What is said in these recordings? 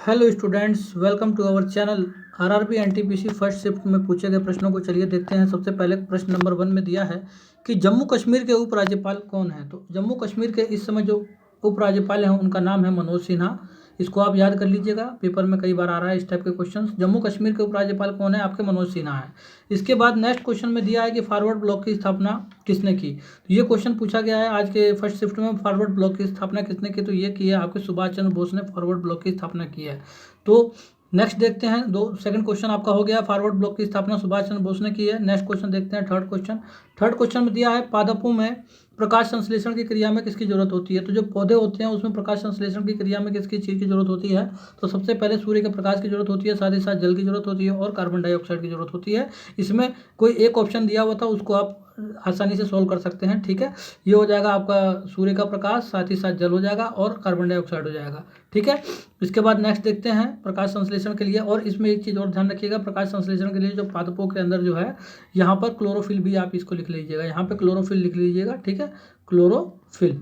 Hello students, welcome to our channel. RRB NTPC first shift में पूछे गए प्रश्नों को चलिए देखते हैं। सबसे पहले प्रश्न नंबर 1 में दिया है कि जम्मू कश्मीर के उपराज्यपाल कौन हैं। तो जम्मू कश्मीर के इस समय जो उपराज्यपाल हैं उनका नाम है मनोज सिन्हा। इसको आप याद कर लीजिएगा, पेपर में कई बार आ रहा है इस टाइप के क्वेश्चन। जम्मू कश्मीर के उपराज्यपाल कौन है? आपके मनोज सिन्हा है। इसके बाद नेक्स्ट क्वेश्चन में दिया है कि फॉरवर्ड ब्लॉक की स्थापना किसने की। तो ये क्वेश्चन पूछा गया है आज के फर्स्ट शिफ्ट में, फॉरवर्ड ब्लॉक की स्थापना किसने की। तो ये की है आपके सुभाष चंद्र बोस ने फॉरवर्ड ब्लॉक की स्थापना की है। तो नेक्स्ट देखते हैं, सेकंड क्वेश्चन आपका हो गया, फॉरवर्ड ब्लॉक की स्थापना सुभाष चंद्र बोस ने की है। नेक्स्ट क्वेश्चन देखते हैं, थर्ड क्वेश्चन में दिया है पादपों में प्रकाश संश्लेषण की क्रिया में किसकी जरूरत होती है। तो जो पौधे होते हैं उसमें प्रकाश संश्लेषण की क्रिया में किसकी चीज की जरूरत होती है। तो सबसे पहले सूर्य के प्रकाश की जरूरत होती है, साथ ही साथ जल की जरूरत होती है और कार्बन डाइऑक्साइड की जरूरत होती है। इसमें कोई एक ऑप्शन दिया हुआ था, उसको आप आसानी से सोल्व कर सकते हैं। ठीक है, ये हो जाएगा आपका सूर्य का प्रकाश, साथ ही साथ जल हो जाएगा और कार्बन डाइऑक्साइड हो जाएगा। ठीक है, इसके बाद नेक्स्ट देखते हैं प्रकाश संश्लेषण के लिए। और इसमें एक चीज़ और ध्यान रखिएगा, प्रकाश संश्लेषण के लिए जो पादपों के अंदर जो है, यहाँ पर क्लोरोफिल भी आप इसको लिख लीजिएगा, यहाँ पे क्लोरोफिल लिख लीजिएगा। ठीक है, क्लोरोफिल।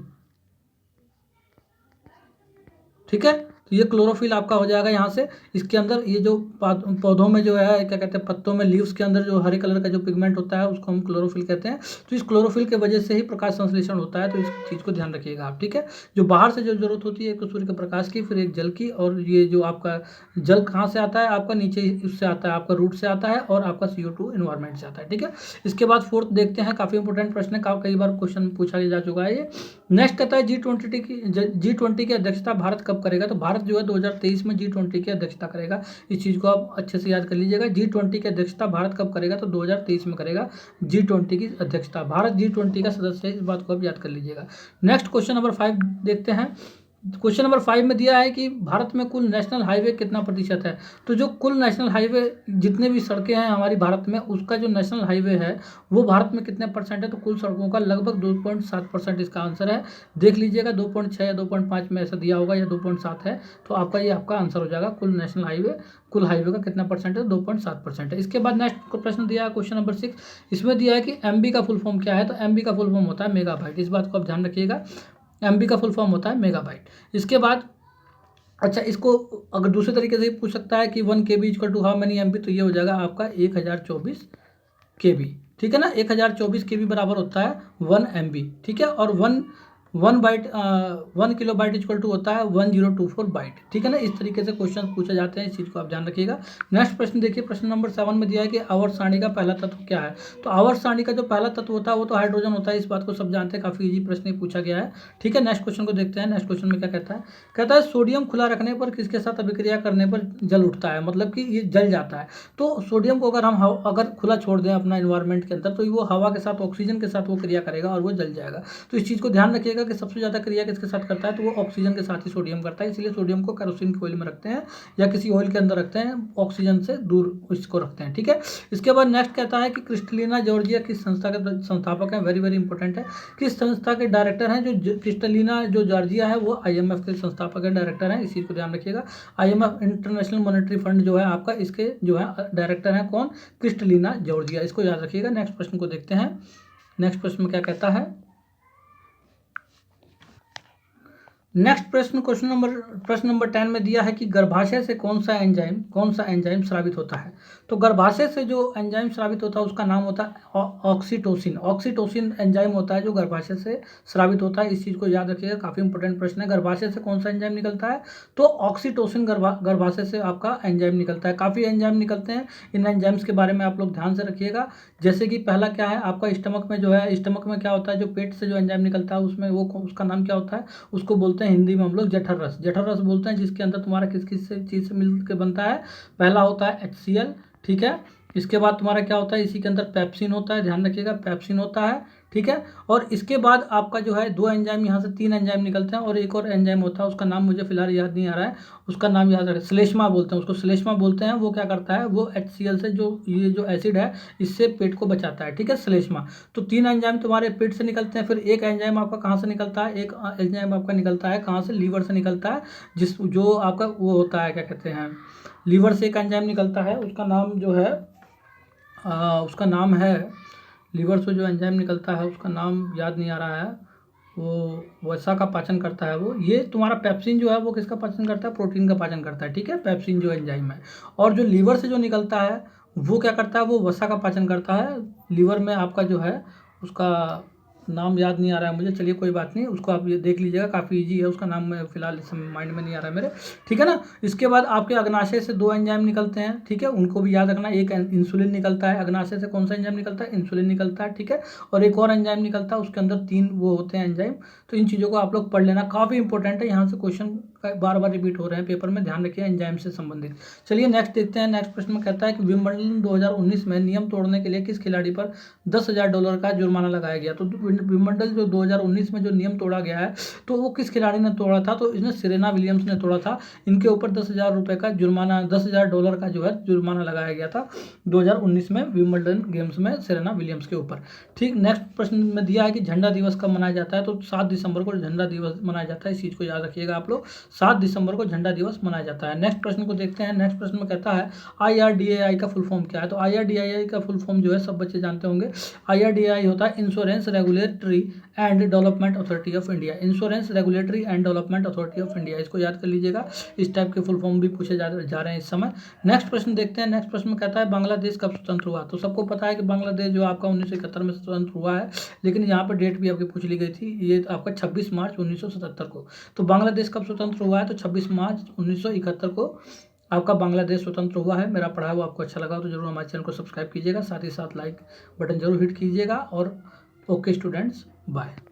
ठीक है, तो ये क्लोरोफिल आपका हो जाएगा यहाँ से। इसके अंदर ये जो पौधों में जो है, क्या कहते हैं, पत्तों में, लीव्स के अंदर जो हरे कलर का जो पिगमेंट होता है उसको हम क्लोरोफिल कहते हैं। तो इस क्लोरोफिल के वजह से ही प्रकाश संश्लेषण होता है, तो इस चीज़ को ध्यान रखिएगा आप। ठीक है, जो बाहर से जो जरूरत होती है, एक तो सूर्य के प्रकाश की, फिर एक जल की, और ये जो आपका जल कहाँ से आता है, आपका नीचे उससे आता है, आपका रूट से आता है, और आपका CO2 एनवायरमेंट से आता है। ठीक है, इसके बाद फोर्थ देखते हैं, काफ़ी इंपॉर्टेंट प्रश्न है, कई बार क्वेश्चन पूछा जा चुका है ये। नेक्स्ट कहता है G20 की अध्यक्षता भारत कब करेगा। तो भारत जो है 2023 में G20 की अध्यक्षता करेगा। इस चीज़ को आप अच्छे से याद कर लीजिएगा, G20 की अध्यक्षता भारत कब करेगा। तो 2023 में करेगा G20 की अध्यक्षता भारत। G20 का सदस्य है, इस बात को आप याद कर लीजिएगा। नेक्स्ट क्वेश्चन नंबर 5 देखते हैं। क्वेश्चन नंबर 5 में दिया है कि भारत में कुल नेशनल हाईवे कितना प्रतिशत है। तो जो कुल नेशनल हाईवे जितने भी सड़कें हैं हमारी भारत में, उसका जो नेशनल हाईवे है वो भारत में कितने परसेंट है। तो कुल सड़कों का लगभग 2.7% इसका आंसर है। देख लीजिएगा 2.6 या 2.5 में ऐसा दिया होगा, या 2.7 है, तो आपका ये आपका आंसर हो जाएगा। कुल नेशनल हाईवे, कुल हाईवे का कितना परसेंट है, 2.7% है। इसके बाद नेक्स्ट प्रश्न दिया है क्वेश्चन नंबर 6। इसमें दिया है कि MB का फुल फॉर्म क्या है। तो MB का फुल फॉर्म होता है मेगाबाइट, इस बात को आप ध्यान रखिएगा। MB का फुल फॉर्म होता है मेगाबाइट। इसके बाद अच्छा, इसको अगर दूसरे तरीके से पूछ सकता है कि 1 KB equal to how many MB। तो ये हो जाएगा आपका 1024 KB। ठीक है ना, 1024 KB बराबर होता है 1 MB। ठीक है, और 1 किलो बाइट इक्वल टू होता है 1024 बाइट। ठीक है ना, इस तरीके से क्वेश्चन पूछे जाते हैं, इस चीज़ को आप ध्यान रखिएगा। नेक्स्ट प्रश्न देखिए, प्रश्न नंबर 7 में दिया है कि आवर्त सारणी का पहला तत्व क्या है। तो आवर्त सारणी का जो पहला तत्व होता है वो तो हाइड्रोजन होता है, इस बात को सब जानते हैं, काफी इजी प्रश्न पूछा गया है। ठीक है, नेक्स्ट क्वेश्चन को देखते हैं। नेक्स्ट क्वेश्चन में क्या कहता है सोडियम खुला रखने पर किसके साथ अभिक्रिया करने पर जल उठता है, मतलब कि ये जल जाता है। तो सोडियम को अगर हम अगर खुला छोड़ दें अपना इन्वायरमेंट के अंदर, तो वो हवा के साथ, ऑक्सीजन के साथ वो क्रिया करेगा और वो जल जाएगा। तो इस चीज़ को ध्यान रखिएगा कि सबसे ज़्यादा क्रिया किसके साथ करता है। तो वो ऑक्सीजन के साथ ही सोडियम करता है, इसलिए सोडियम को केरोसिन के ऑयल में रखते हैं या किसी ऑयल के अंदर रखते हैं, ऑक्सीजन से दूर इसको रखते हैं। ठीक है, इसके बाद नेक्स्ट कहता है कि क्रिस्टलिना जॉर्जिया किस संस्था के संस्थापक हैं। वेरी वेरी इंपॉर्टेंट है, किस संस्था के डायरेक्टर हैं। जो क्रिस्टलिना जो जॉर्जिया है वो IMF के संस्थापक है, डायरेक्टर हैं, इस चीज़ को ध्यान रखिएगा। IMF इंटरनेशनल मॉनेटरी फंड जो है आपका, इसके जो है डायरेक्टर हैं कौन, क्रिस्टलिना जॉर्जिया, इसको याद रखिएगा। नेक्स्ट प्रश्न को देखते हैं। नेक्स्ट प्रश्न में क्या कहता है। नेक्स्ट प्रश्न नंबर 10 में दिया है कि गर्भाशय से कौन सा एंजाइम स्रावित होता है। तो गर्भाशय से जो एंजाइम स्रावित होता है उसका नाम होता है ऑक्सीटोसिन एंजाइम होता है जो गर्भाशय से स्रावित होता है, इस चीज़ को याद रखिएगा, काफ़ी इंपॉर्टेंट प्रश्न है। गर्भाशय से कौन सा एंजाइम निकलता है। तो ऑक्सीटोसिन गर्भाशय से आपका एंजाइम निकलता है। काफ़ी एंजाइम निकलते हैं, इन एंजाइम्स के बारे में आप लोग ध्यान से रखिएगा। जैसे कि पहला क्या है आपका, स्टमक में जो है, स्टमक में क्या होता है, जो पेट से जो एंजाइम निकलता है उसमें वो उसका नाम क्या होता है, उसको बोलते हैं हिंदी में हम लोग जठर रस बोलते हैं, जिसके अंदर तुम्हारा किस किस चीज़ से मिल के बनता है। पहला होता है HCl। ठीक है, इसके बाद तुम्हारा क्या होता है, इसी के अंदर पेप्सिन होता है, ध्यान रखिएगा, पेप्सिन होता है। ठीक है, और इसके बाद आपका जो है 2 एंजाइम, यहाँ से 3 एंजाइम निकलते हैं, और एक और एंजाइम होता है, उसका नाम मुझे फिलहाल याद नहीं आ रहा है, उसका नाम याद रखें, श्लेष्मा बोलते हैं उसको, श्लेष्मा बोलते हैं। वो क्या करता है, वो HCl से जो ये जो एसिड है इससे पेट को बचाता है। ठीक है, श्लेष्मा। तो 3 एंजाइम तुम्हारे पेट से निकलते हैं। फिर एक एंजाइम आपका कहाँ से निकलता है, एक एंजाइम आपका निकलता है कहाँ से, लीवर से निकलता है, जो आपका वो होता है, क्या कहते हैं, लीवर से एक एंजाइम निकलता है, उसका नाम जो है उसका नाम है, लीवर से जो एंजाइम निकलता है उसका नाम याद नहीं आ रहा है, वो वसा का पाचन करता है वो। ये तुम्हारा पेप्सिन जो है वो किसका पाचन करता है, प्रोटीन का पाचन करता है, ठीक है, पेप्सिन जो एंजाइम है। और जो लीवर से जो निकलता है वो क्या करता है, वो वसा का पाचन करता है। लीवर में आपका जो है उसका नाम याद नहीं आ रहा है मुझे, चलिए कोई बात नहीं, उसको आप ये देख लीजिएगा, काफ़ी इजी है, उसका नाम मैं फिलहाल इस माइंड में नहीं आ रहा है मेरे, ठीक है ना। इसके बाद आपके अग्नाशय से 2 एंजाइम निकलते हैं, ठीक है, उनको भी याद रखना। एक इंसुलिन निकलता है अग्नाशय से, कौन सा एंजाइम निकलता है, इंसुलिन निकलता है, ठीक है। और एक और एंजाइम निकलता है, उसके अंदर 3 वो होते हैं एंजाइम। तो इन चीज़ों को आप लोग पढ़ लेना, काफ़ी इंपॉर्टेंट है, यहाँ से क्वेश्चन बार बार रिपीट हो रहे हैं पेपर में, ध्यान रखिए एंजाइम से संबंधित। चलिए नेक्स्ट देखते हैं। नेक्स्ट प्रश्न में कहता है कि विंबलडन 2019 में नियम तोड़ने के लिए किस खिलाड़ी पर $10,000 का जुर्माना लगाया गया। तो विंबलडन जो 2019 में जो नियम तोड़ा गया है, तो वो किस खिलाड़ी ने तोड़ा था, तो इसने सेरेना विलियम्स ने तोड़ा था। इनके ऊपर $10,000 का जुर्माना, $10,000 का जो है जुर्माना लगाया गया था 2019 में विंबलडन गेम्स में सेरेना विलियम्स के ऊपर। ठीक, नेक्स्ट प्रश्न में दिया है कि झंडा दिवस कब मनाया जाता है। तो 7 दिसंबर को झंडा दिवस मनाया जाता है, इस चीज़ को याद रखिएगा आप लोग, 7 दिसंबर को झंडा दिवस मनाया जाता है। नेक्स्ट प्रश्न को देखते हैं। नेक्स्ट प्रश्न में कहता है IRDAI का फुल फॉर्म क्या है। तो IRDAI का फुल फॉर्म जो है सब बच्चे जानते होंगे। IRDAI होता है insurance regulatory and development authority of India. Insurance regulatory and development authority of India, इसको याद कर लीजिएगा। इस टाइप के फुल फॉर्म भी पूछे जा रहे हैं इस समय। नेक्स्ट प्रश्न देखते हैं। नेक्स्ट प्रश्न में कहता है बांग्लादेश कब स्वतंत्र हुआ। तो सबको पता है कि बांग्लादेश जो आपका 1971 में स्वतंत्र हुआ है, लेकिन यहाँ पर डेट भी आपकी पूछ ली गई थी, ये आपका 26 मार्च 1977 को। तो बांग्लादेश कब स्वतंत्र हुआ है, तो 26 मार्च 1971 को आपका बांग्लादेश स्वतंत्र हुआ है। मेरा पढ़ा हुआ आपको अच्छा लगा तो जरूर हमारे चैनल को सब्सक्राइब कीजिएगा, साथ ही साथ लाइक बटन जरूर हिट कीजिएगा। और ओके स्टूडेंट्स, बाय।